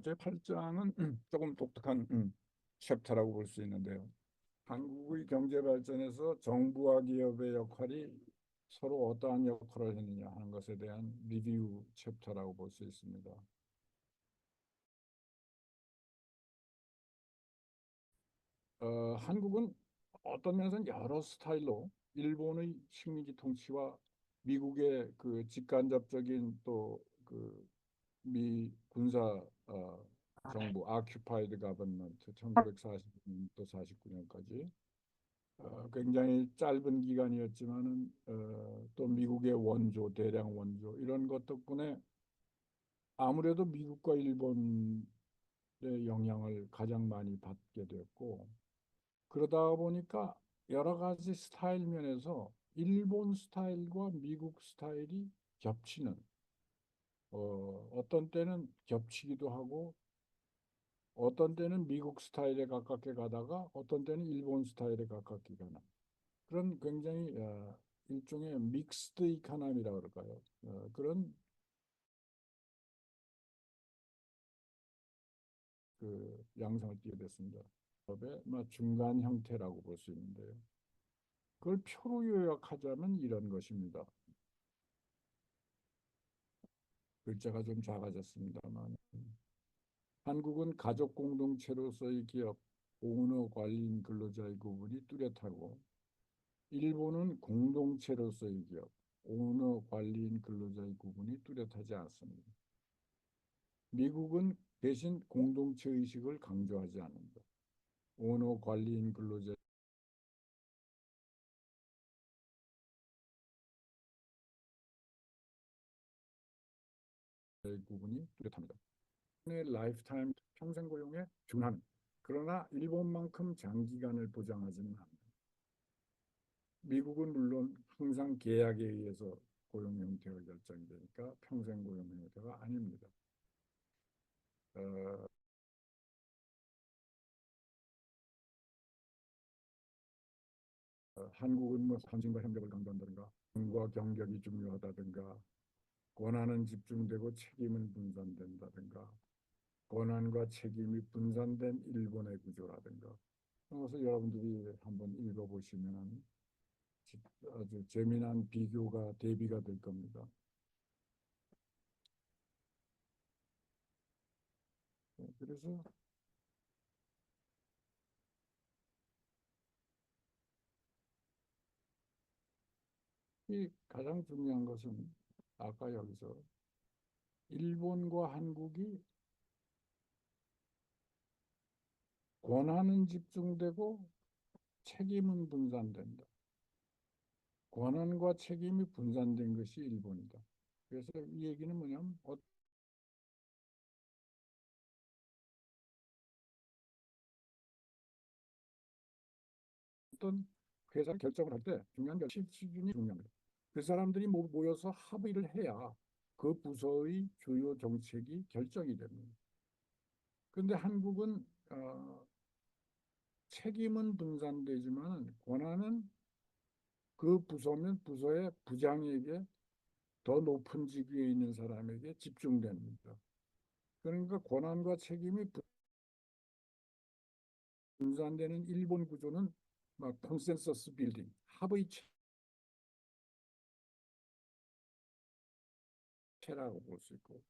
제8장은 조금 독특한 챕터라고 볼 수 있는데요. 한국의 경제 발전에서 정부와 기업의 역할이 서로 어떠한 역할을 했느냐 하는 것에 대한 리뷰 챕터라고 볼 수 있습니다. 한국은 어떤 면에서는 여러 스타일로 일본의 식민지 통치와 미국의 그 직간접적인 또 그 미 군사 정부 아큐파이드 가버넌먼트 1940년부터 49년까지 굉장히 짧은 기간이었지만은 또 미국의 원조 대량 원조 이런 것 덕분에 아무래도 미국과 일본의 영향을 가장 많이 받게 되었고 그러다 보니까 여러 가지 스타일 면에서 일본 스타일과 미국 스타일이 겹치는 어떤 때는 겹치기도 하고 어떤 때는 미국 스타일에 가깝게 가다가 어떤 때는 일본 스타일에 가깝게 가는 그런 굉장히 일종의 믹스드 이코노미라고 그럴까요? 그런 그 양상을 띠게 됐습니다. 기업의 중간 형태라고 볼 수 있는데요. 그걸 표로 요약하자면 이런 것입니다. 글자가 좀 작아졌습니다만 한국은 가족 공동체로서의 기업, 오너 관리인 근로자의 구분이 뚜렷하고 일본은 공동체로서의 기업, 오너 관리인 근로자의 구분이 뚜렷하지 않습니다. 미국은 대신 공동체 의식을 강조하지 않는다. 오너 관리인 근로자의 구분이 뚜렷합니다. 라이프타임 평생 고용에 준하는 그러나 일본만큼 장기간을 보장하지는 않는다. 미국은 물론 항상 계약에 의해서 고용 형태가 결정이 되니까 평생 고용 형태가 아닙니다. 어, 한국은 뭐 헌신과 협력을 강조한다든가 과 경력이 중요하다든가 권한은 집중되고 책임은 분산된다든가 권한과 책임이 분산된 일본의 구조라든가 그래서 여러분들이 한번 읽어보시면 아주 재미난 비교가 대비가 될 겁니다. 그래서 이 가장 중요한 것은 아까 여기서 일본과 한국이 권한은 집중되고 책임은 분산된다. 권한과 책임이 분산된 것이 일본이다. 그래서 이 얘기는 뭐냐면 어떤 회사 결정을 할 때 중요한 결정 수준이 중요합니다. 그 사람들이 모여서 합의를 해야 그 부서의 주요 정책이 결정이 됩니다. 그런데 한국은 책임은 분산되지만 권한은 그 부서면 부서의 부장에게 더 높은 직위에 있는 사람에게 집중됩니다. 그러니까 권한과 책임이 분산되는 일본 구조는 막 컨센서스 빌딩, 합의 체라고 볼 수 있고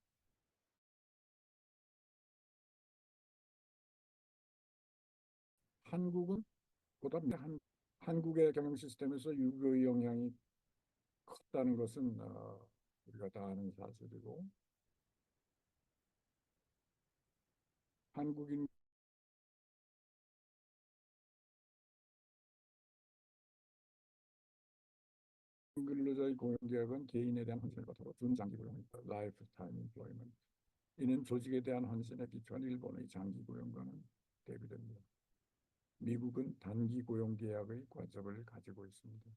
한국은 보다 한국의 경영 시스템에서 유교의 영향이 컸다는 것은 우리가 다 아는 사실이고 한국인 근로자의 고용계약은 개인에 대한 헌신을 바탕으로 준장기 고용이다. 라이프 타임 임플로이먼트. 이는 조직에 대한 헌신에 기초한 일본의 장기 고용과는 대비됩니다. 미국은 단기 고용 계약의 관점을 가지고 있습니다.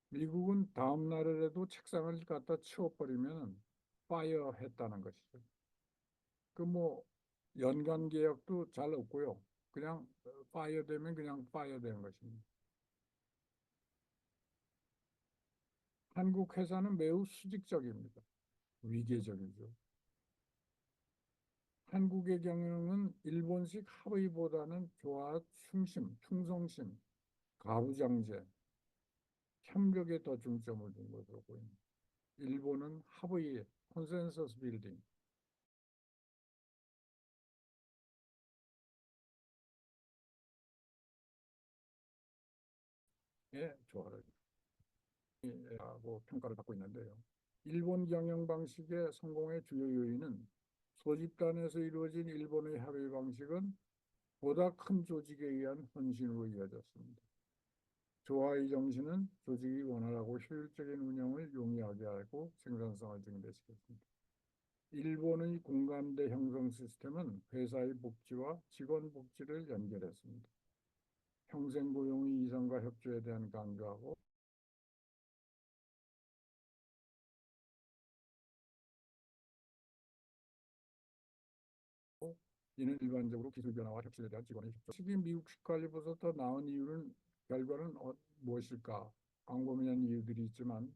미국은 다음 날에라도 책상을 갖다 치워버리면 파이어 했다는 것이죠. 그 뭐 연간 계약도 잘 없고요. 그냥 파이어 되면 그냥 파이어 되는 것입니다. 한국 회사는 매우 수직적입니다. 위계적이죠. 한국의 경우는 일본식 합의보다는 조화, 충심, 충성심, 가부장제, 협력에 더 중점을 둔 것으로 보입니다. 일본은 합의, 컨센서스 빌딩, 에 조화를 하고 평가를 받고 있는데요. 일본 경영 방식의 성공의 주요 요인은 소집단에서 이루어진 일본의 합의 방식은 보다 큰 조직에 의한 헌신으로 이어졌습니다. 조화의 정신은 조직이 원활하고 효율적인 운영을 용이하게 하고 생산성을 증대시켰습니다. 일본의 공감대 형성 시스템은 회사의 복지와 직원 복지를 연결했습니다. 평생 고용의 이상과 협조에 대한 강조하고 이는 일반적으로 기술 변화와 혁신에 대한 직원의 협조. 특히 미국식 관리보다 더 나은 이유는 결과는 무엇일까? 광범위한 이유들이 있지만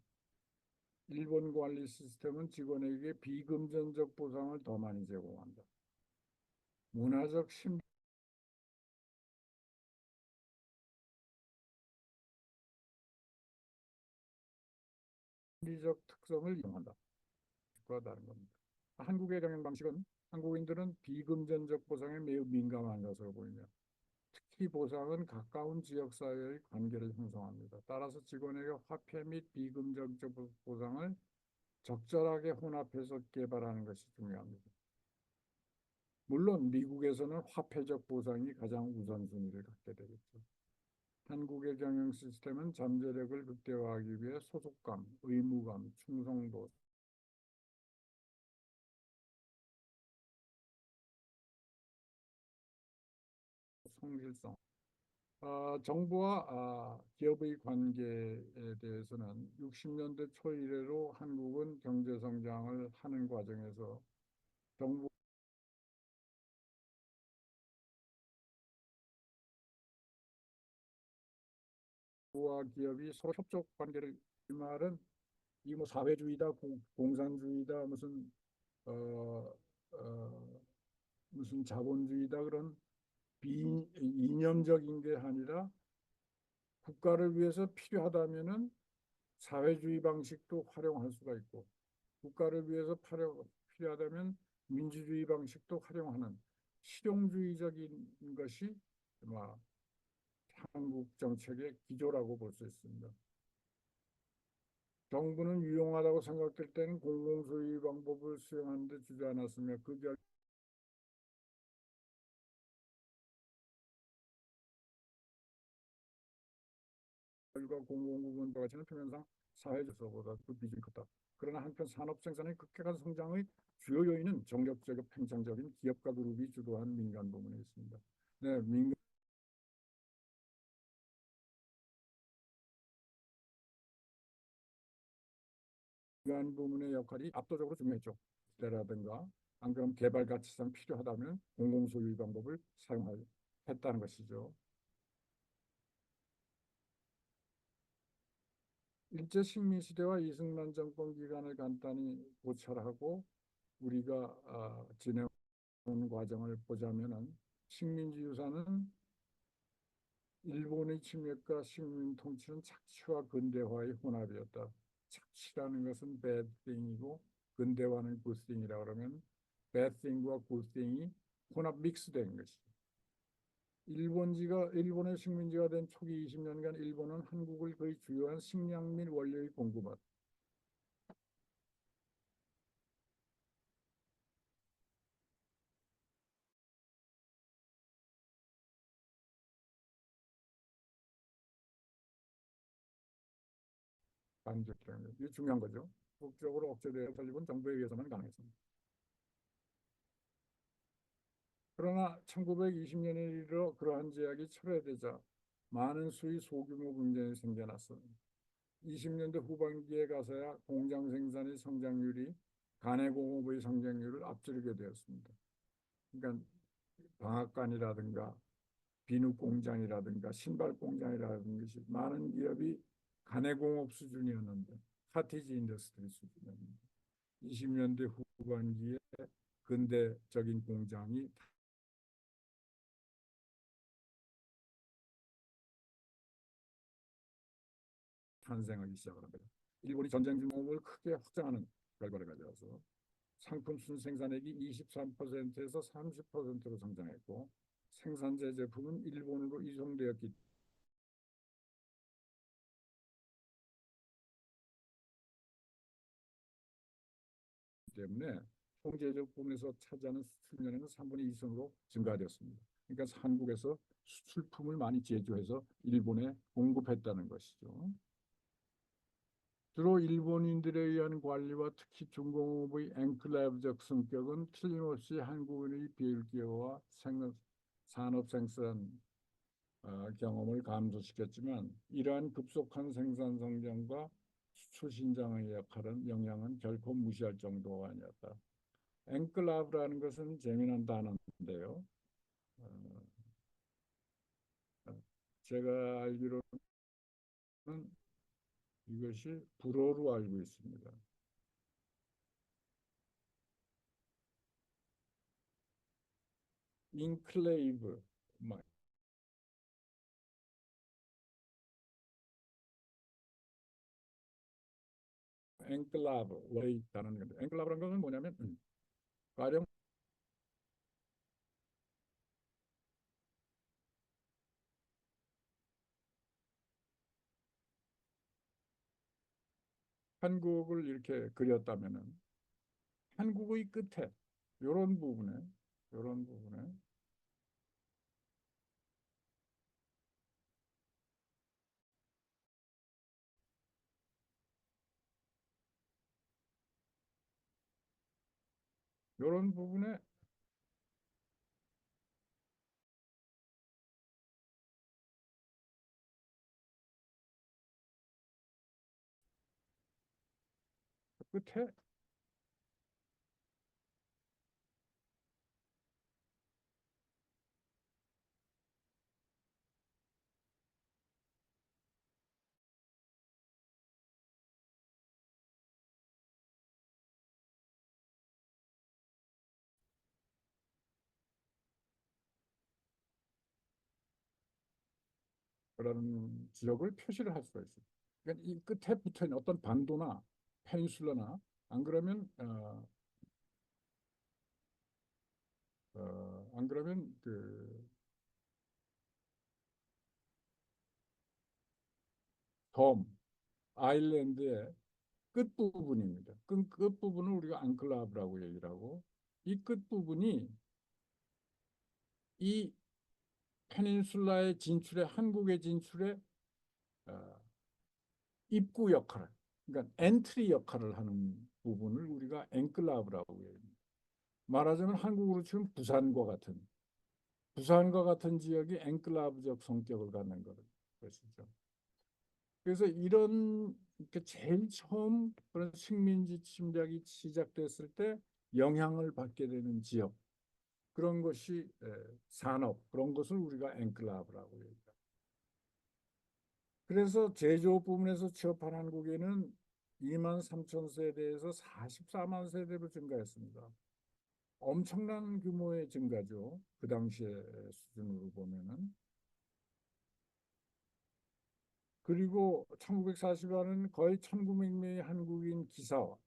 일본 관리 시스템은 직원에게 비금전적 보상을 더 많이 제공한다. 문화적 심리적 특성을 이용한다. 그와 다른 겁니다. 한국의 경영 방식은 한국인들은 비금전적 보상에 매우 민감한 것으로 보이며 특히 보상은 가까운 지역사회의 관계를 형성합니다. 따라서 직원에게 화폐 및 비금전적 보상을 적절하게 혼합해서 개발하는 것이 중요합니다. 물론 미국에서는 화폐적 보상이 가장 우선순위를 갖게 되겠죠. 한국의 경영 시스템은 잠재력을 극대화하기 위해 소속감, 의무감, 충성도, 성실성, 정부와 기업의 관계에 대해서는 60년대 초 이래로 한국은 경제 성장을 하는 과정에서 정부와 기업이 서로 협력 관계를 이 말은 이 뭐 사회주의다, 공산주의다, 어, 어, 무슨 자본주의다 그런 비이념적인 게 아니라 국가를 위해서 필요하다면은 사회주의 방식도 활용할 수가 있고 국가를 위해서 필요하다면 민주주의 방식도 활용하는 실용주의적인 것이 아마 한국 정책의 기조라고 볼 수 있습니다. 정부는 유용하다고 생각될 때는 공공소유 방법을 수용하는 데 주지 않았으며 그 결과 공공부문과 같이는 표면상 사회적서보다 그 비중이 컸다. 그러나 한편 산업 생산의 급격한 성장의 주요 요인은 정력적 팽창적인 기업가 그룹이 주도한 민간 부문에 있습니다. 네, 민간 부문의 역할이 압도적으로 중요했죠. 라든가 안 그럼 개발 가치상 필요하다면 공공소유 방법을 사용했다는 것이죠. 일제 식민시대와 이승만 정권 기간을 간단히 고찰하고 우리가 진행한 과정을 보자면은 식민지 유산은 일본의 침략과 식민 통치는 착취와 근대화의 혼합이었다. 착취라는 것은 bad thing이고 근대화는 good thing이라 그러면 bad thing과 good thing이 혼합 믹스된 것이죠. 일본의 식민지가 된 초기 20년간 일본은 한국을 거의 주요한 식량 및 원료의 공급원 반격이라는 것. 이게 중요한 거죠. 국적으로 억제되어 설립은 정부에 의해서만 가능했습니다. 그러나 1920년에 이르러 그러한 제약이 철회되자 많은 수의 소규모 공장이 생겨났습니다. 20년대 후반기에 가서야 공장 생산의 성장률이 가내공업의 성장률을 앞지르게 되었습니다. 그러니까 방앗간이라든가 비누 공장이라든가 신발 공장이라든가 것이 많은 기업이 가내공업 수준이었는데 카티지 인더스트리 수준이었는데 20년대 후반기에 근대적인 공장이 탄생하기 시작합니다. 일본이 전쟁 규모를 크게 확장하는 결과를 가져와서 상품 순생산액이 23%에서 30%로 성장했고 생산재 제품은 일본으로 이송되었기 때문에 총재적 부분에서 차지하는 수출량은 3분의 2 이상으로 증가되었습니다. 그러니까 한국에서 수출품을 많이 제조해서 일본에 공급했다는 것이죠. 주로 일본인들에 의한 관리와 특히 중공업의 앵클레이브적 성격은 틀림없이 한국인의 비일기여와 산업 생산 경험을 감소시켰지만 이러한 급속한 생산 성장과 수출 신장의 영향은 결코 무시할 정도가 아니었다. 앵클라브라는 것은 재미난 단어인데요. 어, 제가 알기로는 이것이 불어로 알고 있습니다. 인클레이브, 앵클라브, 원래 있다는 건데, 앵클라브라는 것은 뭐냐면, 가령 한국을 이렇게 그렸다면은, 한국의 끝에, 요런 부분에, 요런 부분에, 요런 부분에 끝에 그런 지역을 표시를 할 수가 있어요. 그러니까 이 끝에 붙어 있는 어떤 반도나 페닌슐라나 안 그러면 안 그러면 그섬 아일랜드의 끝부분입니다. 끝부분을 우리가 앙클라브라고 얘기를 하고 이 끝부분이 이 페닌슐라의 진출에 한국의 진출에 어, 입구 역할을 그러니까 엔트리 역할을 하는 부분을 우리가 앵클라브라고 얘기합니다. 말하자면 한국으로 치면 부산과 같은 지역이 앵클라브적 성격을 갖는 것이죠. 그래서 이런 제일 처음 그런 식민지 침략이 시작됐을 때 영향을 받게 되는 지역 그런 것이 산업 그런 것을 우리가 앵클라브라고 얘기합니다. 그래서 제조업 부문에서 취업한 한국에는 2만 3천 세대에서 44만 세대로 증가했습니다. 엄청난 규모의 증가죠. 그 당시의 수준으로 보면은. 그리고 1940년은 거의 1900명의 한국인 기사와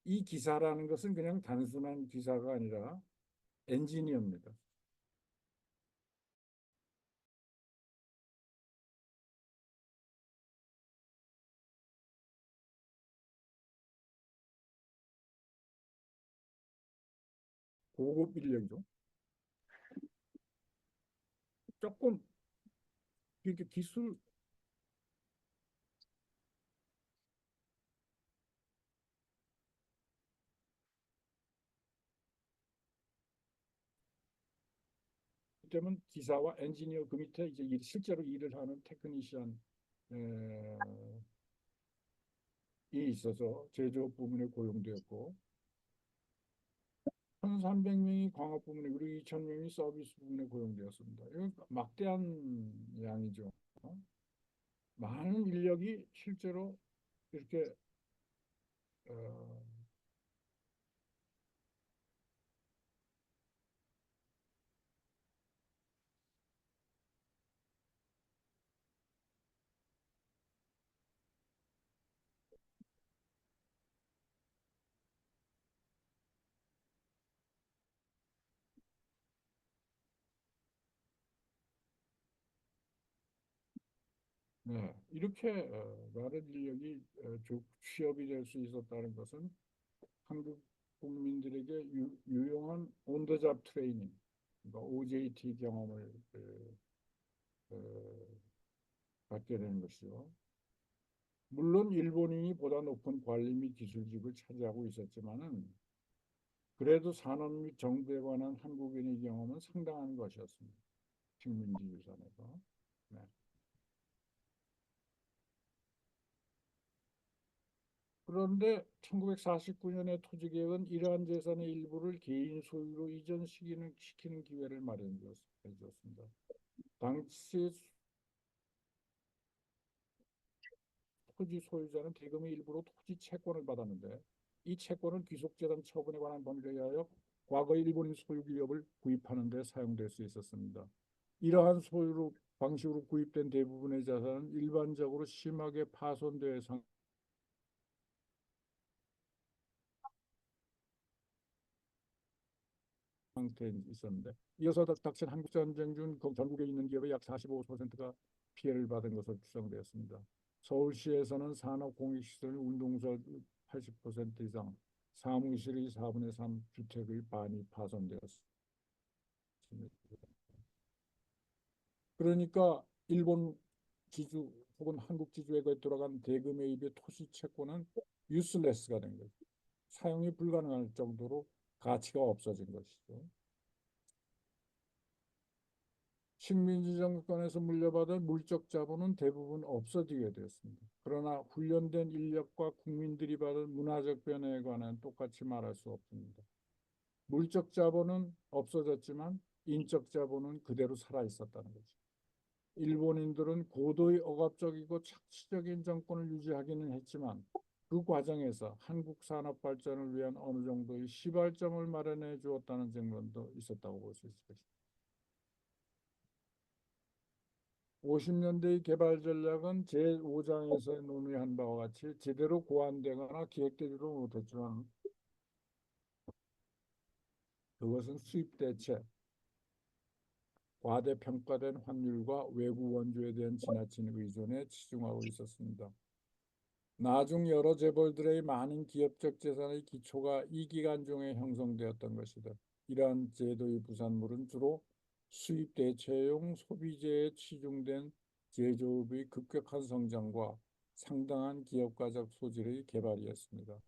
이 기사라는 것은 그냥 단순한 기사가 아니라 엔지니어입니다. 고급 인력이죠. 조금 이렇게 기술 때문에 기사와 엔지니어 그 밑에 이제 실제로 일을 하는 테크니션이 있어서 제조업 부문에 고용되었고 1,300명이 광업 부문에 그리고 2,000명이 서비스 부문에 고용되었습니다. 이건 막대한 양이죠. 많은 인력이 실제로 이렇게 어, 네, 이렇게 많은 인력이 취업이 될 수 있었다는 것은 한국 국민들에게 유용한 온더잡 트레이닝, 그러니까 OJT 경험을 어, 갖게 되는 것이요. 물론 일본인이 보다 높은 관리 및 기술직을 차지하고 있었지만은 그래도 산업 및 정부에 관한 한국인의 경험은 상당한 것이었습니다. 식민지 유산에서. 네. 그런데 1949년에 토지개혁은 이러한 재산의 일부를 개인 소유로 시키는 기회를 마련해 주었습니다. 당시 토지 소유자는 대금의 일부로 토지 채권을 받았는데 이 채권은 귀속재산 처분에 관한 법률에 의하여 과거 일본인 소유 기업을 구입하는 데 사용될 수 있었습니다. 이러한 소유로 방식으로 구입된 대부분의 자산은 일반적으로 심하게 파손되어 상태에 있었는데 이어서 닥친 한국전쟁 중 전국에 있는 기업의 약 45%가 피해를 받은 것으로 추정되었습니다. 서울시에서는 산업공익시설, 운동설 80% 이상, 사무실의 4분의 3, 주택의 반이 파손되었습니다. 그러니까 일본 지주 혹은 한국 지주에 돌아간 대금 매입의 토지 채권은 유슬레스가 된 거죠. 사용이 불가능할 정도로 가치가 없어진 것이죠. 식민지 정권에서 물려받은 물적 자본은 대부분 없어지게 되었습니다. 그러나 훈련된 인력과 국민들이 받은 문화적 변화에 관한 똑같이 말할 수 없습니다. 물적 자본은 없어졌지만 인적 자본은 그대로 살아 있었다는 거죠. 일본인들은 고도의 억압적이고 착취적인 정권을 유지하기는 했지만 그 과정에서 한국 산업 발전을 위한 어느 정도의 시발점을 마련해 주었다는 측면도 있었다고 볼 수 있을 것입니다. 50년대의 개발 전략은 제5장에서 논의한 바와 같이 제대로 고안되거나 기획되지도 못했지만 그것은 수입 대체, 과대평가된 환율과 외국 원조에 대한 지나친 의존에 치중하고 있었습니다. 나중 여러 재벌들의 많은 기업적 재산의 기초가 이 기간 중에 형성되었던 것이다. 이러한 제도의 부산물은 주로 수입 대체용 소비재에 치중된 제조업의 급격한 성장과 상당한 기업가적 소질의 개발이었습니다.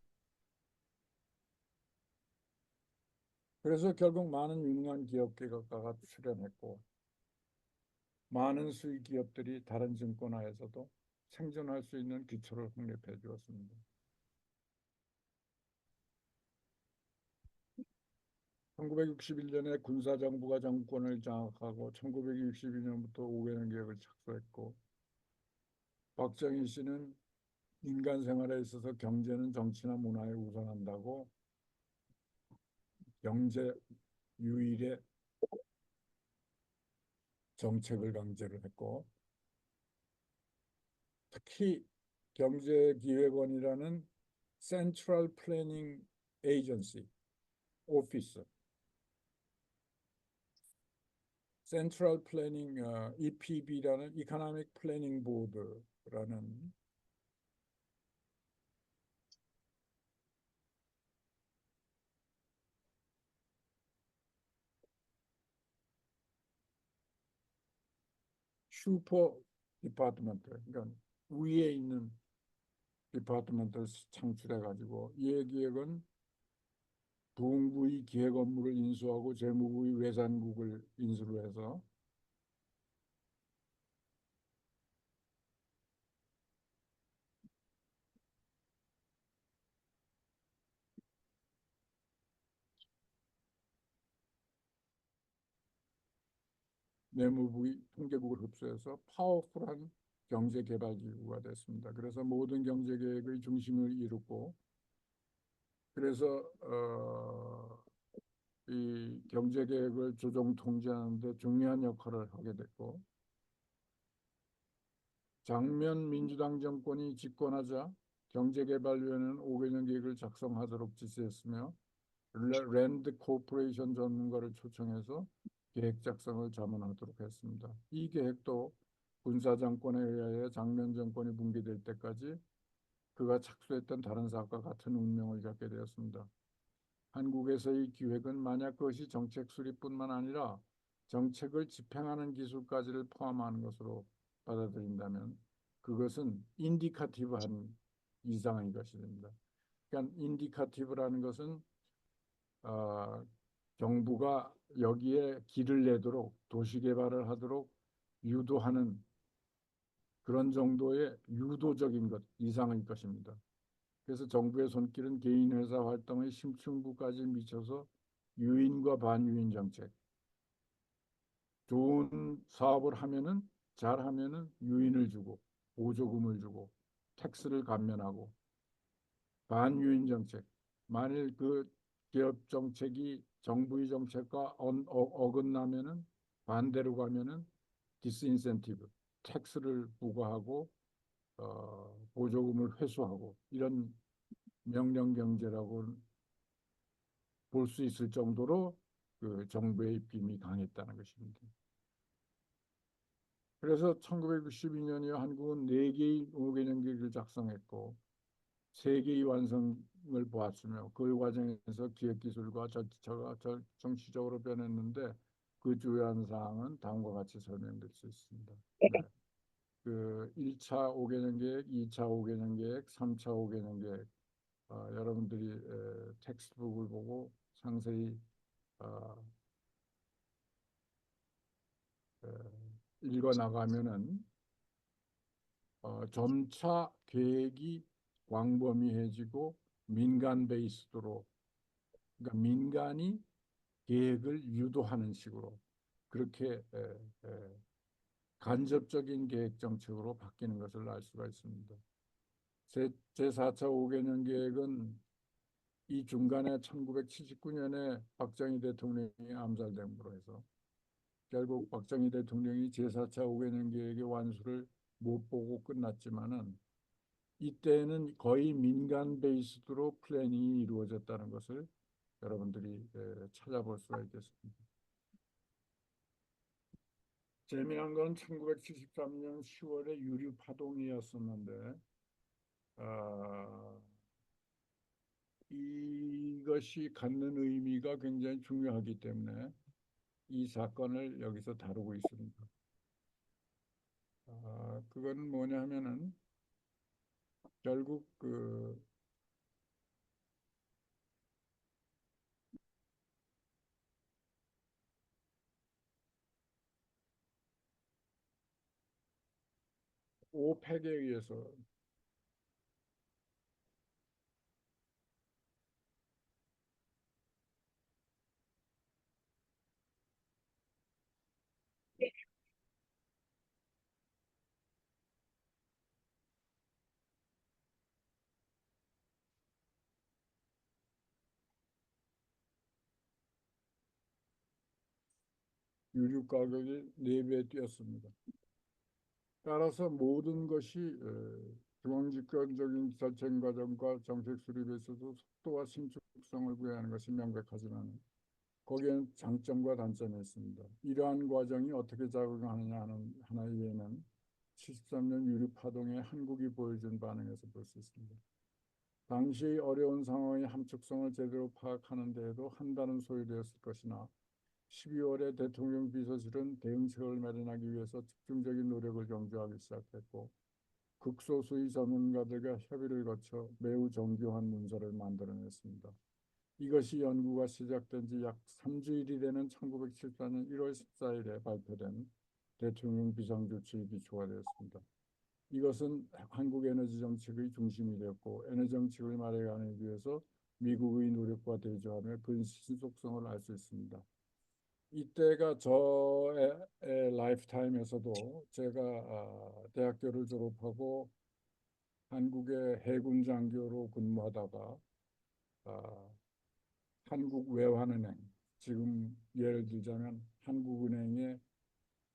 그래서 결국 많은 유능한 기업 개혁가가 출현했고 많은 수익 기업들이 다른 증권화에서도 생존할 수 있는 기초를 확립해 주었습니다. 1961년에 군사정부가 정권을 장악하고 1962년부터 5개년 계획을 착수했고 박정희 씨는 인간 생활에 있어서 경제는 정치나 문화에 우선한다고 경제 유일의 정책을 강제를 했고 특히 경제기획원이라는 센트럴 플래닝 에이전시 오피스 센트럴 플래닝 EPB라는 이코노믹 플래닝 보드라는 슈퍼 디파트먼트 그러니까 위에 있는 디파트먼트를 창출해 가지고 이 기획은 부흥부의 기획 업무를 인수하고 재무부의 외산국을 인수를 해서 내무부의 통계국을 흡수해서 파워풀한 경제개발기구가 됐습니다. 그래서 모든 경제계획의 중심을 이루고 그래서 이 경제계획을 조정 통제하는 데 중요한 역할을 하게 됐고 장면 민주당 정권이 집권하자 경제개발위원회는 5개년 계획을 작성하도록 지시했으며 랜드 코퍼레이션 전문가를 초청해서 계획 작성을 자문하도록 했습니다. 이 계획도 군사 정권에 의하여 장면 정권이 붕괴될 때까지 그가 착수했던 다른 사업과 같은 운명을 겪게 되었습니다. 한국에서의 기획은 만약 그것이 정책 수립뿐만 아니라 정책을 집행하는 기술까지를 포함하는 것으로 받아들인다면 그것은 인디카티브한 이상의 것이 됩니다. 그러니까 인디카티브라는 것은 어, 정부가 여기에 길을 내도록 도시 개발을 하도록 유도하는 그런 정도의 유도적인 것 이상의 것입니다. 그래서 정부의 손길은 개인 회사 활동의 심층부까지 미쳐서 유인과 반유인 정책, 좋은 사업을 하면은 잘하면은 유인을 주고 보조금을 주고 텍스를 감면하고 반유인 정책. 만일 그 기업 정책이 정부의 정책과 어긋나면은 반대로 가면은 디스인센티브, 텍스를 부과하고 보조금을 회수하고 이런 명령 경제라고 볼 수 있을 정도로 그 정부의 입김이 강했다는 것입니다. 그래서 1962년에 한국은 4개의 5개년 계획을 작성했고 3개의 완성을 보았으며 그 과정에서 기획기술과 절차가 정치적으로 변했는데 그 주요한 사항은 다음과 같이 설명될 수 있습니다. 네. 그 1차 5개년 계획, 2차 5개년 계획, 3차 5개년 계획 여러분들이 텍스트북을 보고 상세히 어, 읽어 나가면은 점차 계획이 광범위해지고 민간 베이스로 그러니까 민간이 계획을 유도하는 식으로 그렇게 간접적인 계획 정책으로 바뀌는 것을 알 수가 있습니다. 제4차 5개년 계획은 이 중간에 1979년에 박정희 대통령이 암살됨으로 해서 결국 박정희 대통령이 제4차 5개년 계획의 완수를 못 보고 끝났지만은 이때는 거의 민간 베이스로 플래닝이 이루어졌다는 것을 여러분들이 찾아볼 수가 있겠습니다. 재미난 건 1973년 10월에 유류 파동이었었는데 어, 이것이 갖는 의미가 굉장히 중요하기 때문에 이 사건을 여기서 다루고 있습니다. 그건 뭐냐 하면은 결국 그 오펙에 의해서 유류 가격이 4배 뛰었습니다. 따라서 모든 것이 중앙집권적인 자책 과정과 정책 수립에 있어서 속도와 신축성을 구현하는 것이 명백하지만 거기에는 장점과 단점이 있습니다. 이러한 과정이 어떻게 작용하느냐 하는 하나의 예는 73년 유류 파동에 한국이 보여준 반응에서 볼 수 있습니다. 당시 어려운 상황의 함축성을 제대로 파악하는 데에도 한 달은 소요되었을 것이나 12월에 대통령 비서실은 대응책을 마련하기 위해서 집중적인 노력을 경주하기 시작했고 극소수의 전문가들과 협의를 거쳐 매우 정교한 문서를 만들어냈습니다. 이것이 연구가 시작된 지 약 3주일이 되는 1974년 1월 14일에 발표된 대통령 비상조치의 기초가 되었습니다. 이것은 한국 에너지 정책의 중심이 되었고 에너지 정책을 마련하기 위해서 미국의 노력과 대조하며 그 신속성을 알 수 있습니다. 이때가 저의 라이프타임에서도 제가 대학교를 졸업하고 한국의 해군 장교로 근무하다가 아, 한국외환은행 지금 예를 들자면 한국은행의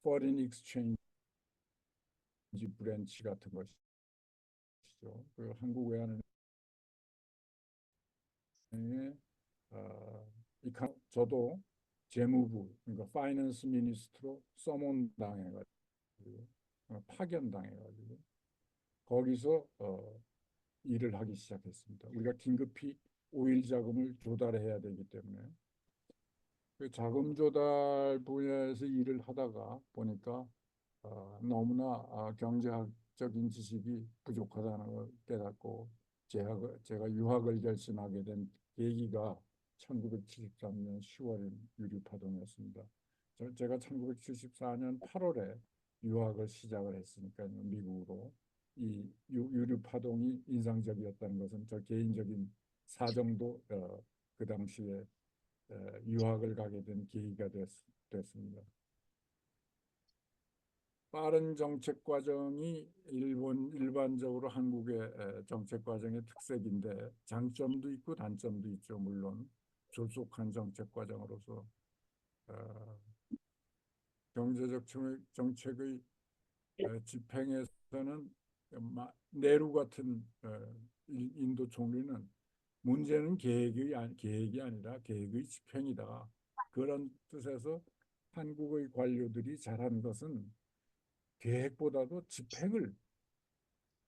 Foreign Exchange 브랜치 같은 것이죠. 그 한국외환은행의 저도 재무부 그러니까 파이낸스 미니스트로 서몬 당해가지고 파견당해가지고 거기서 일을 하기 시작했습니다. 우리가 긴급히 오일 자금을 조달해야 되기 때문에 그 자금 조달 분야에서 일을 하다가 보니까 너무나 경제학적인 지식이 부족하다는 걸 깨닫고 제가 유학을 결심하게 된 계기가 1973년 10월 유류파동이었습니다. 제가 1974년 8월에 유학을 시작을 했으니까요, 미국으로. 이 유류파동이 인상적이었다는 것은 저 개인적인 사정도 그 당시에 유학을 가게 된 계기가 됐습니다. 빠른 정책 과정이 일반적으로 한국의 정책 과정의 특색인데 장점도 있고 단점도 있죠. 물론 졸속한 정책 과정으로서 어, 경제적 정책의 집행에서는 네루 같은 인도 총리는 문제는 계획이 아니라 계획의 집행이다. 그런 뜻에서 한국의 관료들이 잘한 것은 계획보다도 집행을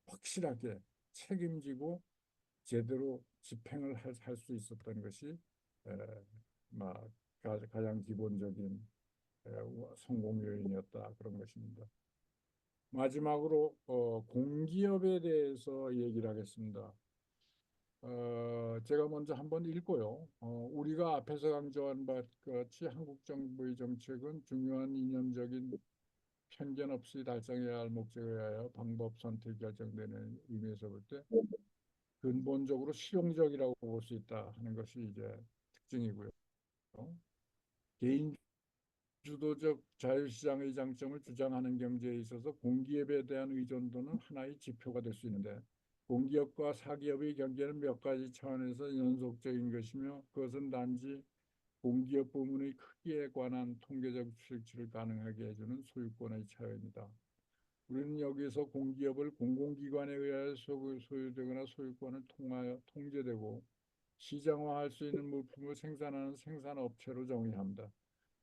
확실하게 책임지고 제대로 집행을 할 수 있었던 것이 에, 막 가장 기본적인 성공 요인이었다 그런 것입니다. 마지막으로 공기업에 대해서 얘기를 하겠습니다. 제가 먼저 한번 읽고요. 우리가 앞에서 강조한 바 같이 한국 정부의 정책은 중요한 이념적인 편견 없이 달성해야 할 목적에 의하여 방법 선택이 결정되는 의미에서 볼 때 근본적으로 실용적이라고 볼 수 있다 하는 것이 이제 특징이고요. 개인 주도적 자유시장의 장점을 주장하는 경제에 있어서 공기업에 대한 의존도는 하나의 지표가 될 수 있는데 공기업과 사기업의 경계는 몇 가지 차원에서 연속적인 것이며 그것은 단지 공기업 부문의 크기에 관한 통계적 추측을 가능하게 해주는 소유권의 차이입니다. 우리는 여기서 공기업을 공공기관에 의하여 소유되거나 소유권을 통하여 통제되고 시장화할 수 있는 물품을 생산하는 생산업체로 정의합니다.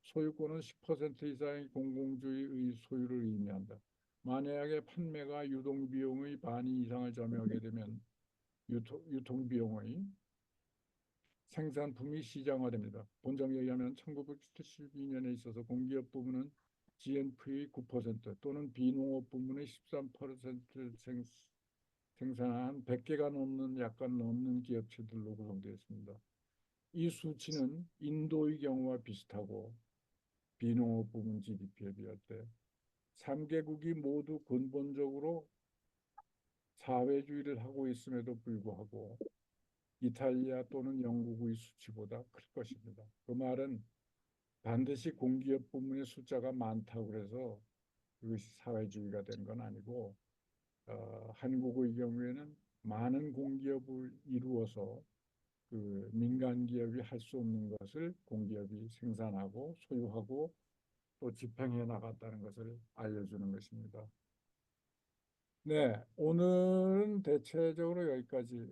소유권은 10% 이상의 공공주의 소유를 의미한다. 만약에 판매가 유동비용의 반 이상을 점유하게 되면 유통비용의 생산품이 시장화됩니다. 본정에 의하면 1972년에 있어서 공기업 부문은 GNP의 9% 또는 비농업 부문의 13%를 생산한 100개가 넘는 약간 넘는 기업체들로 구성되어 있습니다. 이 수치는 인도의 경우와 비슷하고 비농업 부문 GDP에 비할 때 3개국이 모두 근본적으로 사회주의를 하고 있음에도 불구하고 이탈리아 또는 영국의 수치보다 클 것입니다. 그 말은 반드시 공기업 부문의 숫자가 많다고 해서 그것이 사회주의가 된 건 아니고 한국의 경우에는 많은 공기업을 이루어서 그 민간 기업이 할 수 없는 것을 공기업이 생산하고 소유하고 또 집행해 나갔다는 것을 알려주는 것입니다. 네, 오늘은 대체적으로 여기까지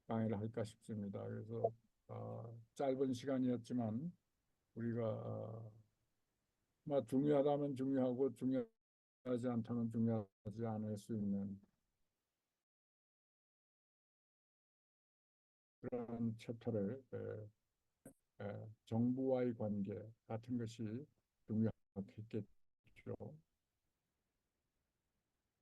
강의를 할까 싶습니다. 그래서 짧은 시간이었지만 우리가 중요하다면 중요하고 중요하지 않다면 중요하지 않을 수 있는 그런 챕터를 정부와의 관계 같은 것이 중요하겠죠.